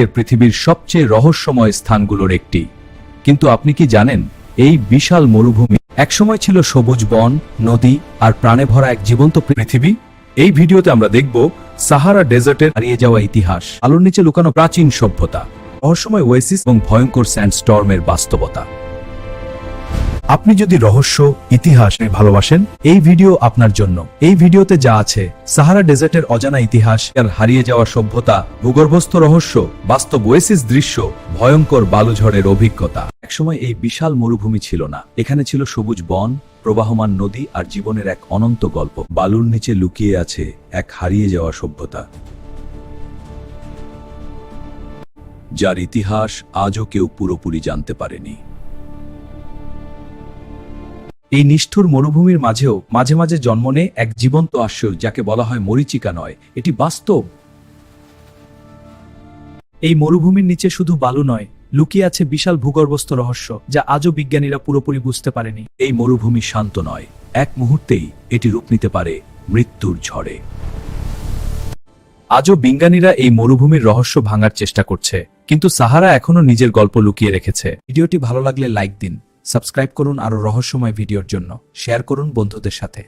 আজকের পৃথিবীর সবচেয়ে রহস্যময় স্থানগুলোর একটি। কিন্তু আপনি কি জানেন, এই বিশাল মরুভূমি একসময় ছিল সবুজ বন, নদী আর প্রাণে ভরা এক জীবন্ত পৃথিবী? এই ভিডিওতে আমরা দেখব সাহারা ডেজার্টের হারিয়ে যাওয়া ইতিহাস, আলোর নিচে লুকানো প্রাচীন সভ্যতা, রহস্যময় ওয়েসিস এবং ভয়ঙ্কর স্যান্ডস্টর্মের বাস্তবতা। আপনি যদি রহস্য, ইতিহাস ভালোবাসেন, এই ভিডিও আপনার জন্য। এই ভিডিওতে যা আছে: সাহারা ডেজার্টের অজানা ইতিহাস, আর হারিয়ে যাওয়া সভ্যতা, ভূগর্ভস্থ রহস্য, বাস্তব ওয়েসিস দৃশ্য, ভয়ঙ্কর বালুঝড়ের অভিজ্ঞতা। একসময় এই বিশাল মরুভূমি ছিল না, এখানে ছিল সবুজ বন, প্রবাহমান নদী আর জীবনের এক অনন্ত গল্প। বালুর নিচে লুকিয়ে আছে এক হারিয়ে যাওয়া সভ্যতা, যার ইতিহাস আজও কেউ পুরোপুরি জানতে পারেনি। এই নিষ্ঠুর মরুভূমির মাঝেও মাঝে মাঝে জন্ম নেয় এক জীবন্ত আশ্চর্য, যাকে বলা হয় মরীচিকা নয়, এটি বাস্তব। এই মরুভূমির নিচে শুধু বালু নয়, লুকিয়ে আছে বিশাল ভূগর্ভস্থ রহস্য, যা আজও বিজ্ঞানীরা পুরোপুরি বুঝতে পারেনি। এই মরুভূমি শান্ত নয়, এক মুহূর্তেই এটি রূপ নিতে পারে মৃত্যুর ঝড়ে। আজও বিজ্ঞানীরা এই মরুভূমির রহস্য ভাঙার চেষ্টা করছে, কিন্তু সাহারা এখনো নিজের গল্প লুকিয়ে রেখেছে। ভিডিওটি ভালো লাগলে লাইক দিন, সাবস্ক্রাইব করুন আরো রহস্যময় ভিডিওর জন্য, শেয়ার করুন বন্ধুদের সাথে।